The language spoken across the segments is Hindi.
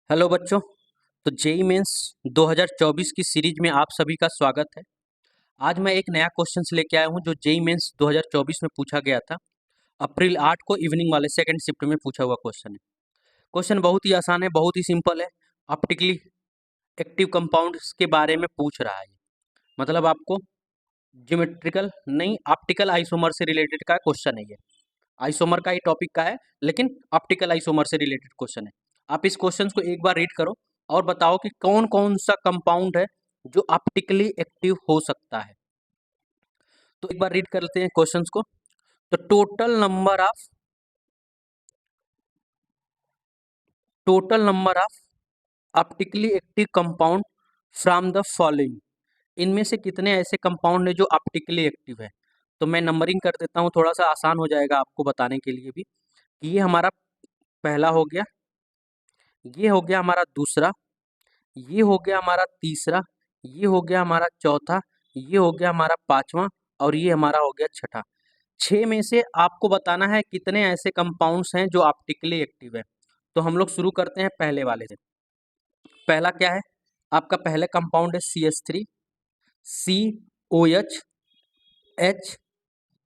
हेलो बच्चों। तो जेई मेंस 2024 की सीरीज में आप सभी का स्वागत है। आज मैं एक नया क्वेश्चन लेके आया हूं जो जेई मेंस 2024 में पूछा गया था। अप्रैल 8 को इवनिंग वाले सेकंड शिफ्ट में पूछा हुआ क्वेश्चन है। क्वेश्चन बहुत ही आसान है, बहुत ही सिंपल है। ऑप्टिकली एक्टिव कंपाउंड्स के बारे में पूछ रहा है। मतलब आपको ज्योमेट्रिकल नहीं, ऑप्टिकल आइसोमर से रिलेटेड का क्वेश्चन है ये। आइसोमर का ही टॉपिक का है, लेकिन ऑप्टिकल आइसोमर से रिलेटेड क्वेश्चन है। आप इस क्वेश्चन को एक बार रीड करो और बताओ कि कौन कौन सा कंपाउंड है जो ऑप्टिकली एक्टिव हो सकता है। तो एक बार रीड कर लेते हैं क्वेश्चंस को। तो total number of optically active compound from the following. इनमें से कितने ऐसे कंपाउंड है जो ऑप्टिकली एक्टिव है। तो मैं नंबरिंग कर देता हूँ, थोड़ा सा आसान हो जाएगा आपको बताने के लिए भी। कि ये हमारा पहला हो गया, ये हो गया हमारा दूसरा, ये हो गया हमारा तीसरा, ये हो गया हमारा चौथा, ये हो गया हमारा पांचवा और ये हमारा हो गया छठा। छह में से आपको बताना है कितने ऐसे कंपाउंड्स हैं जो ऑप्टिकली एक्टिव है। तो हम लोग शुरू करते हैं पहले वाले से। पहला क्या है? आपका पहले कंपाउंड है CH3, COH, H,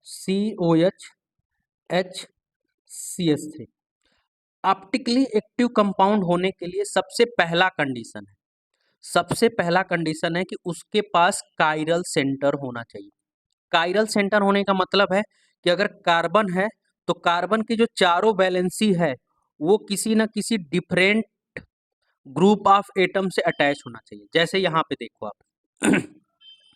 COH, H, CH3। Optically active compound होने के लिए सबसे पहला कंडीशन है कि उसके पास कायरल सेंटर होना चाहिए। कायरल सेंटर होने का मतलब है कि अगर कार्बन है तो कार्बन की जो चारों वैलेंसी है वो किसी ना किसी डिफरेंट ग्रुप ऑफ एटम से अटैच होना चाहिए। जैसे यहाँ पे देखो आप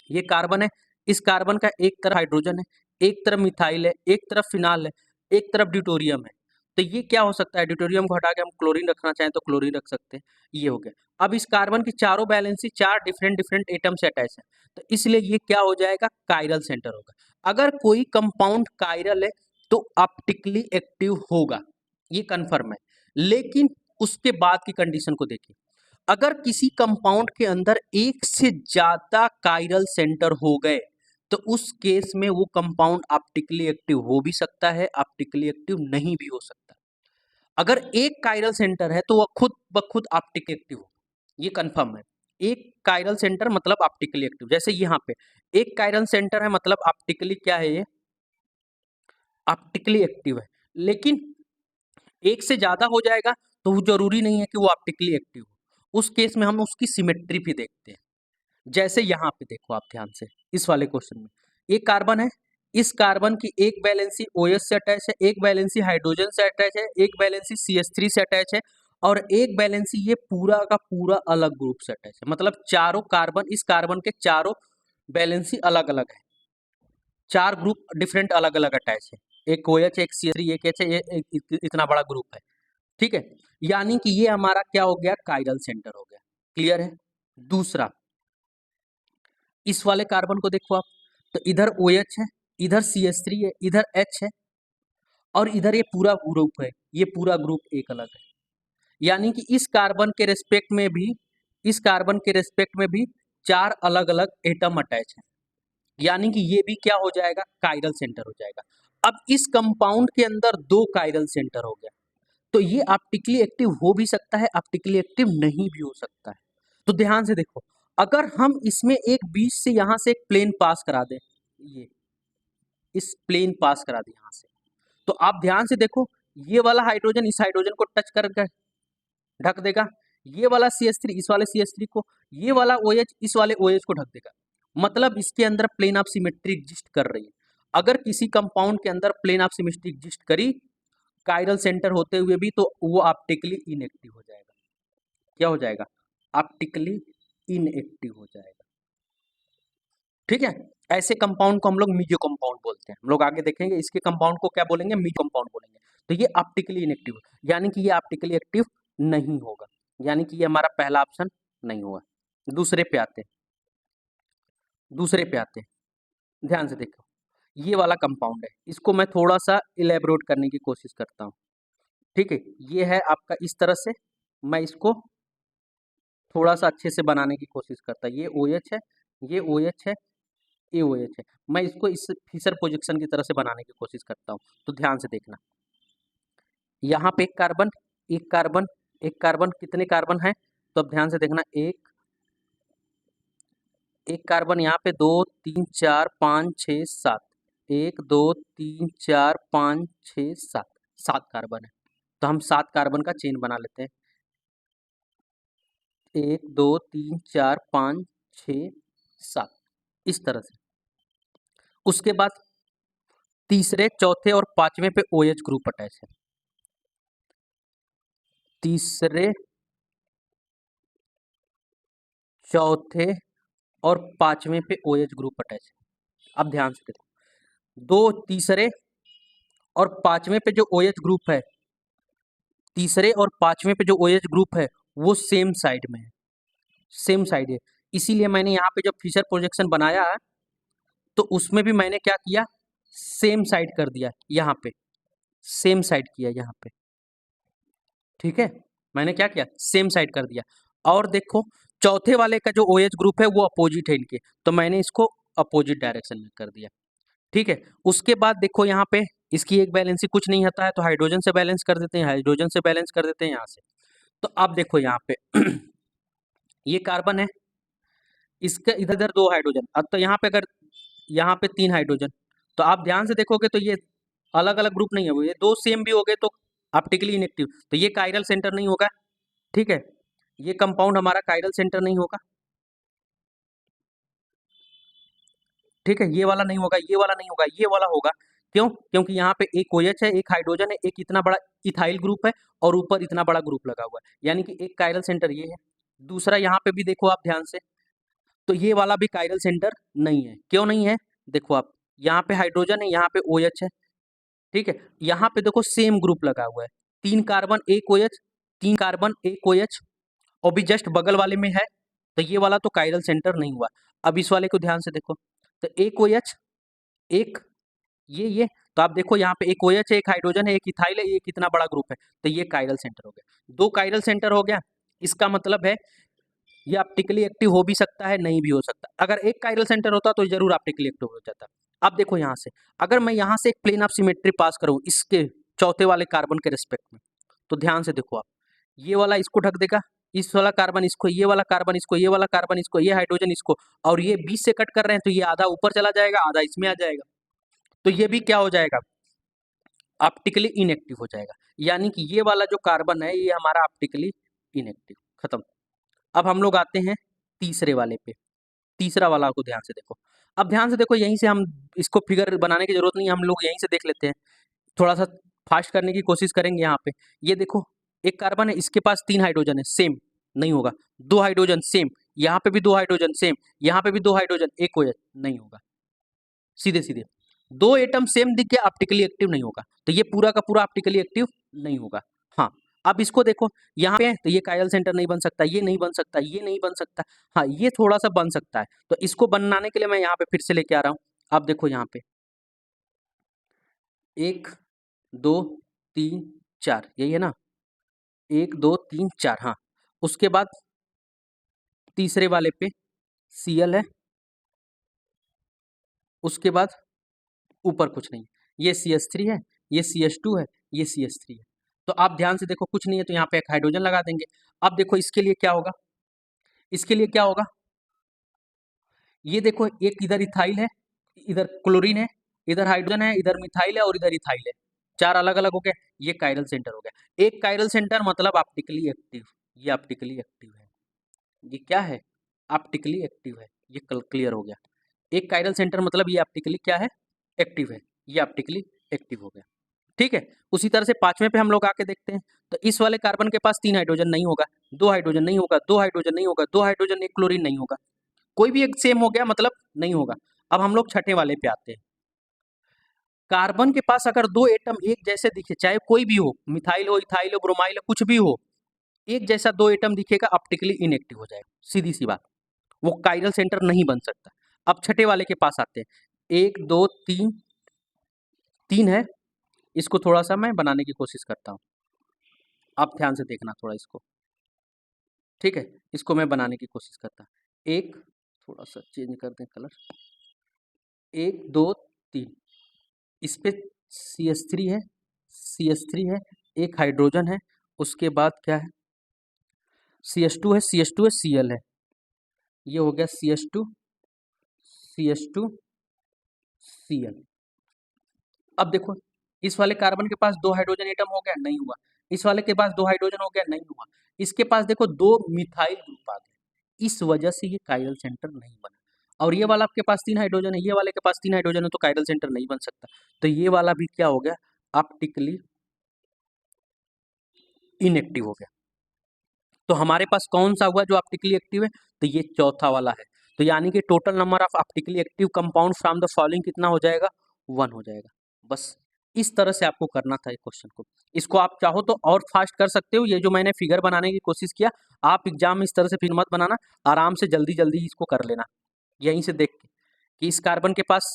ये कार्बन है, इस कार्बन का एक तरफ हाइड्रोजन है, एक तरफ मिथाइल है, एक तरफ फिनाल है, एक तरफ ड्यूटोरियम है। तो ये क्या हो सकता है? ड्यूटोरियम को हटा के हम क्लोरीन रखना चाहें तो क्लोरीन रख सकते हैं। ये हो गया। अब इस कार्बन की चारों बैलेंसी चार डिफरेंट डिफरेंट एटम से अटैच है, तो इसलिए ये क्या हो जाएगा? कायरल सेंटर होगा। अगर कोई कंपाउंड कायरल है तो ऑप्टिकली एक्टिव होगा, ये कंफर्म है। लेकिन उसके बाद की कंडीशन को देखिए। अगर किसी कंपाउंड के अंदर एक से ज्यादा कायरल सेंटर हो गए तो उस केस में वो कंपाउंड ऑप्टिकली एक्टिव हो भी सकता है, ऑप्टिकली एक्टिव नहीं भी हो सकता। अगर एक कायरल सेंटर है तो वह खुद ब खुद ऑप्टिकली एक्टिव हो, ये कंफर्म है। एक कायरल सेंटर मतलब ऑप्टिकली एक्टिव। जैसे यहाँ पे एक कायरल सेंटर है मतलब ऑप्टिकली क्या है? ये ऑप्टिकली एक्टिव है। लेकिन एक से ज्यादा हो जाएगा तो वो जरूरी नहीं है कि वो ऑप्टिकली एक्टिव हो। उस केस में हम उसकी सिमेट्री भी देखते हैं। जैसे यहाँ पे देखो आप ध्यान से, इस वाले क्वेश्चन में एक कार्बन है, इस कार्बन की एक वैलेंसी OH से अटैच है, एक वैलेंसी हाइड्रोजन से अटैच है, एक वैलेंसी CH3 से अटैच है और एक वैलेंसी ये पूरा का पूरा अलग ग्रुप से अटैच है। मतलब चारों कार्बन, इस कार्बन के चारों वैलेंसी अलग अलग है, चार ग्रुप डिफरेंट अलग अलग अटैच है। एक OH, एक CH3, एक H है, ये इतना बड़ा ग्रुप है। ठीक है, यानी कि ये हमारा क्या हो गया? कायरल सेंटर हो गया। क्लियर है? दूसरा, इस वाले कार्बन को देखो आप, तो इधर OH है, इधर CH3 है, इधर H है और इधर ये पूरा ग्रुप है। ये पूरा ग्रुप एक अलग है। यानी कि इस कार्बन के रेस्पेक्ट में भी चार अलग अलग एटम अटैच है। यानी कि ये भी क्या हो जाएगा? कायरल सेंटर हो जाएगा। अब इस कंपाउंड के अंदर दो कायरल सेंटर हो गया, तो ये ऑप्टिकली एक्टिव हो भी सकता है, ऑप्टिकली एक्टिव नहीं भी हो सकता है। तो ध्यान से देखो, अगर हम इसमें एक बीच से यहां से एक प्लेन पास करा दें, ये इस प्लेन पास करा दें यहां से, तो आप ध्यान से देखो, ये वाला हाइड्रोजन इस हाइड्रोजन को टच कर ढक देगा, ये वाला CH3 इस वाले CH3 को, ये वाला OH इस वाले OH को ढक देगा। मतलब इसके अंदर प्लेन ऑफ सिमेट्री एग्जिस्ट कर रही है। अगर किसी कंपाउंड के अंदर प्लेन ऑफ सिमेट्री एग्जिस्ट करी कायरल सेंटर होते हुए भी, तो वो ऑप्टिकली इनएक्टिव हो जाएगा। क्या हो जाएगा? ऑप्टिकली इनएक्टिव हो जाएगा। ठीक है, ऐसे कंपाउंड को हम लोग मीजो कंपाउंड बोलते हैं। हम लोग आगे देखेंगे इसके कंपाउंड को क्या बोलेंगे? मीजो कंपाउंड बोलेंगे। तो ये ऑप्टिकली इनएक्टिव, यानी कि ये ऑप्टिकली एक्टिव नहीं होगा, यानी कि ये हमारा पहला ऑप्शन नहीं होगा। दूसरे पे आते हैं, दूसरे पे आते हैं। ध्यान से देखो, ये वाला कंपाउंड है, इसको मैं थोड़ा सा इलेबोरेट करने की कोशिश करता हूँ। ठीक है, ये है आपका इस तरह से, मैं इसको थोड़ा सा अच्छे से बनाने की कोशिश करता। ये OH है, ये OH है, ये OH है। मैं इसको इस फिशर प्रोजेक्शन की तरह से बनाने की कोशिश करता हूँ। तो ध्यान से देखना, यहाँ पे एक कार्बन, एक कार्बन, एक कार्बन, कितने कार्बन है तो अब ध्यान से देखना, एक कार्बन यहाँ पे, 2 3 4 5 6 7, 1 2 3 4 5 6 7, 7 कार्बन है। तो हम 7 कार्बन का चेन बना लेते हैं, 1 2 3 4 5 6 7, इस तरह से। उसके बाद तीसरे, चौथे और पांचवें पे OH ग्रुप अटैच है, तीसरे, चौथे और पांचवें पे OH ग्रुप अटैच है। अब ध्यान से देखो, दो तीसरे और पांचवें पे जो OH ग्रुप है, तीसरे और पांचवें पे जो OH ग्रुप है वो सेम साइड में है, सेम साइड है। इसीलिए मैंने यहाँ पे जब फिशर प्रोजेक्शन बनाया है तो उसमें भी मैंने क्या किया, सेम साइड कर दिया, यहाँ पे सेम साइड किया यहाँ पे, ठीक है। मैंने क्या किया, सेम साइड कर दिया। और देखो चौथे वाले का जो OH ग्रुप है वो अपोजिट है इनके, तो मैंने इसको अपोजिट डायरेक्शन में कर दिया, ठीक है। उसके बाद देखो यहाँ पे इसकी एक बैलेंसी कुछ नहीं होता है तो हाइड्रोजन से बैलेंस कर देते हैं, हाइड्रोजन से बैलेंस कर देते हैं यहाँ से। तो अब देखो यहाँ पे ये कार्बन है, इसका इधर इधर 2 हाइड्रोजन, अब तो यहाँ पे अगर यहाँ पे 3 हाइड्रोजन, तो आप ध्यान से देखोगे तो ये अलग अलग ग्रुप नहीं है, ये 2 सेम भी हो गए तो ऑप्टिकली इनएक्टिव, तो ये कायरल सेंटर नहीं होगा, ठीक है। ये कंपाउंड हमारा कायरल सेंटर नहीं होगा, ठीक है। ये वाला नहीं होगा, ये वाला नहीं होगा, ये वाला होगा। क्यों? क्योंकि यहाँ पे एक OH है, एक हाइड्रोजन है, एक इतना बड़ा इथाइल ग्रुप है और ऊपर इतना बड़ा ग्रुप लगा हुआ है, यानी कि एक कायरल सेंटर ये है। दूसरा यहाँ पे भी देखो आप ध्यान से, तो ये वाला भी कायरल सेंटर नहीं है। क्यों नहीं है? देखो आप, यहाँ पे हाइड्रोजन है, यहाँ पे OH है, ठीक है। यहाँ पे देखो सेम ग्रुप लगा हुआ है, 3 कार्बन 1 OH, 3 कार्बन 1 OH, और भी जस्ट बगल वाले में है, तो ये वाला तो कायरल सेंटर नहीं हुआ। अब इस वाले को ध्यान से देखो, तो 1 OH, एक ये, तो आप देखो यहाँ पे एक OH है, एक हाइड्रोजन है, एक इथाइल है, ये कितना बड़ा ग्रुप है, तो ये कायरल सेंटर हो गया। 2 कायरल सेंटर हो गया, इसका मतलब है ये ऑप्टिकली एक्टिव हो भी सकता है, नहीं भी हो सकता। अगर एक कायरल सेंटर होता तो जरूर ऑप्टिकली एक्टिव हो जाता। अब देखो यहाँ से, अगर मैं यहाँ से एक प्लेन ऑफ सिमेट्री पास करूँ इसके चौथे वाले कार्बन के रिस्पेक्ट में, तो ध्यान से देखो आप, ये वाला इसको ढक देगा, इस वाला कार्बन इसको, ये वाला कार्बन इसको, ये वाला कार्बन इसको, ये हाइड्रोजन इसको, और ये बीच से कट कर रहे हैं तो ये आधा ऊपर चला जाएगा, आधा इसमें आ जाएगा, तो ये भी क्या हो जाएगा, ऑप्टिकली इनएक्टिव हो जाएगा। यानी कि ये वाला जो कार्बन है ये हमारा ऑप्टिकली इनएक्टिव, खत्म। अब हम लोग आते हैं तीसरे वाले पे, तीसरा वाला को ध्यान से देखो। अब ध्यान से देखो, यहीं से हम इसको फिगर बनाने की जरूरत नहीं है, हम लोग यहीं से देख लेते हैं, थोड़ा सा फास्ट करने की कोशिश करेंगे। यहाँ पे ये देखो, एक कार्बन है, इसके पास 3 हाइड्रोजन है, सेम नहीं होगा। 2 हाइड्रोजन सेम, यहाँ पे भी 2 हाइड्रोजन सेम, यहाँ पे भी 2 हाइड्रोजन, एक OH नहीं होगा, सीधे सीधे 2 एटम सेम दिख के ऑप्टिकली एक्टिव नहीं होगा, तो ये पूरा का पूरा ऑप्टिकली एक्टिव नहीं होगा। हाँ, अब इसको देखो, यहाँ पे है तो ये कायरल सेंटर नहीं बन सकता, ये नहीं बन सकता, ये नहीं बन सकता, हाँ ये थोड़ा सा बन सकता है, तो इसको बनाने के लिए मैं यहाँ पे फिर से लेके आ रहा हूँ। अब देखो यहाँ पे 1 2 3 4, यही है ना, 1 2 3 4, हाँ। उसके बाद तीसरे वाले पे Cl है, उसके बाद ऊपर कुछ नहीं, ये CH3 है, ये CH2 है, ये CH3 है। तो आप ध्यान से देखो, कुछ नहीं है तो यहाँ पे एक हाइड्रोजन लगा देंगे। अब देखो इसके लिए क्या होगा, इसके लिए क्या होगा, ये देखो एक इधर इथाइल है, इधर क्लोरीन है, इधर हाइड्रोजन है, इधर मिथाइल है और इधर इथाइल है, 4 अलग अलग हो गए, ये कायरल सेंटर हो गया। एक कायरल सेंटर मतलब ऑप्टिकली एक्टिव, ये ऑप्टिकली एक्टिव है, ये क्या है, ऑप्टिकली एक्टिव है, ये क्लियर हो गया। एक कायरल सेंटर मतलब ये ऑप्टिकली क्या है, एक्टिव है, ये ऑप्टिकली एक्टिव हो गया, ठीक है। उसी तरह से पांचवें पे हम लोग आके देखते हैं, तो इस वाले कार्बन के पास 3 हाइड्रोजन नहीं होगा, 2 हाइड्रोजन नहीं होगा, 2 हाइड्रोजन नहीं होगा, 2 हाइड्रोजन, एक क्लोरीन नहीं होगा, कोई भी एक सेम हो गया मतलब नहीं होगा। अब हम लोग छठे वाले पे आते हैं, कार्बन के पास अगर 2 एटम एक जैसे दिखे, चाहे कोई भी हो, मिथाइल हो, इथाइल हो, ब्रोमाइल हो, कुछ भी हो, एक जैसा 2 एटम दिखेगा, ऑप्टिकली इनएक्टिव हो जाएगा, सीधी सी बात, वो कायरल सेंटर नहीं बन सकता। अब छठे वाले के पास आते हैं, 1 2 3, 3 है, इसको थोड़ा सा मैं बनाने की कोशिश करता हूँ, आप ध्यान से देखना थोड़ा इसको, ठीक है। इसको मैं बनाने की कोशिश करता हूँ, एक, थोड़ा सा चेंज कर दें कलर, 1 2 3, इस पे CH3 है, CH3 है, एक हाइड्रोजन है, उसके बाद क्या है, CH2 है, CH2 है, Cl है, ये हो गया CH2 CH2 Cl। अब देखो इस वाले कार्बन के पास 2 हाइड्रोजन एटम हो गया, नहीं हुआ। इस वाले के पास 2 हाइड्रोजन हो गया, नहीं हुआ। इसके पास देखो 2 मिथाइल ग्रुप आ गए, इस वजह से ये कायरल सेंटर नहीं बना। और ये वाला आपके पास 3 हाइड्रोजन है, ये वाले के पास 3 हाइड्रोजन है, तो कायरल सेंटर नहीं बन सकता। तो ये वाला भी क्या हो गया, ऑप्टिकली इनएक्टिव हो गया। तो हमारे पास कौन सा हुआ जो ऑप्टिकली एक्टिव है, तो ये चौथा वाला है। तो यानी कि total number of optically active compound from the following कितना हो जाएगा, 1 हो जाएगा। बस इस तरह से आपको करना था ये क्वेश्चन को। इसको आप चाहो तो और फास्ट कर सकते हो, ये जो मैंने फिगर बनाने की कोशिश किया, आप एग्जाम में इस तरह से फिर मत बनाना, आराम से जल्दी जल्दी इसको कर लेना यहीं से देख के कि इस कार्बन के पास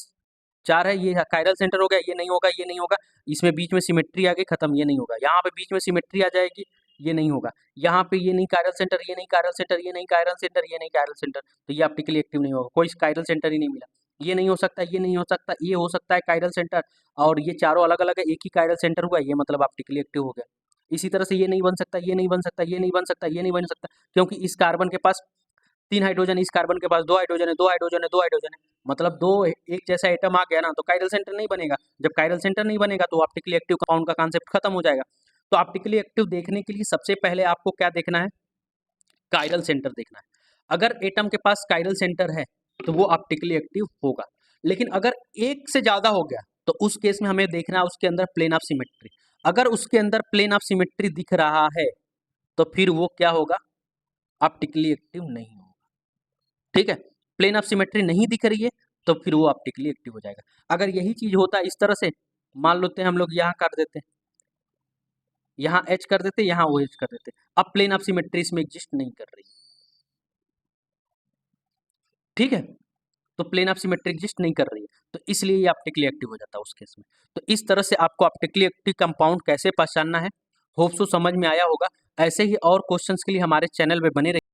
4 है, ये कायरल सेंटर हो गया, ये नहीं होगा, ये नहीं होगा, इसमें बीच में सिमेट्री आ गई, खत्म, ये नहीं होगा। यहाँ पे बीच में सिमेट्री आ जाएगी, ये नहीं होगा। यहाँ पे ये नहीं कायरल सेंटर, ये नहीं कायरल सेंटर, ये नहीं कायरल सेंटर, ये नहीं कायरल सेंटर, तो ये ऑप्टिकली एक्टिव नहीं होगा, कोई कायरल सेंटर ही नहीं मिला। ये नहीं हो सकता, ये नहीं हो सकता, ये हो सकता है कायरल सेंटर, और ये चारों अलग अलग है, एक ही कायरल सेंटर हुआ, ये मतलब ऑप्टिकली एक्टिव हो गया। इसी तरह से ये नहीं बन सकता, ये नहीं बन सकता, ये नहीं बन सकता, ये नहीं बन सकता, क्योंकि इस कार्बन के पास 3 हाइड्रोजन, इस कार्बन के पास 2 हाइड्रोजन है, 2 हाइड्रोजन है, 2 हाइड्रोजन है, मतलब दो एक जैसा एटम आ गया ना, तो कायरल सेंटर नहीं बनेगा। जब कायरल सेंटर नहीं बनेगा तो ऑप्टिकली एक्टिव कंपाउंड का कॉन्सेप्ट खत्म हो जाएगा। तो ऑप्टिकली एक्टिव देखने के लिए सबसे पहले आपको क्या देखना है, कायरल सेंटर देखना है। अगर एटम के पास कायरल सेंटर है तो वो ऑप्टिकली एक्टिव होगा। लेकिन अगर एक से ज्यादा हो गया तो उस केस में हमें देखना है उसके अंदर प्लेन ऑफ सिमेट्री। अगर उसके अंदर प्लेन ऑफ सिमेट्री दिख रहा है तो फिर वो क्या होगा, ऑप्टिकली एक्टिव नहीं होगा। ठीक है, प्लेन ऑफ सिमेट्री नहीं दिख रही है तो फिर वो ऑप्टिकली एक्टिव हो जाएगा। अगर यही चीज होता है इस तरह से, मान लेते हैं हम लोग यहाँ कर देते, यहाँ H कर देते, यहाँ OH कर देते, अब प्लेन ऑफ सिमेट्री इसमें एग्जिस्ट नहीं कर रही। ठीक है, तो प्लेन ऑफ सिमेट्री एग्जिस्ट नहीं कर रही है, तो इसलिए ये ऑप्टिकली एक्टिव हो जाता है उस केस में। तो इस तरह से आपको ऑप्टिकली एक्टिव कंपाउंड कैसे पहचानना है, होप सो समझ में आया होगा। ऐसे ही और क्वेश्चंस के लिए हमारे चैनल पे बने रहिए।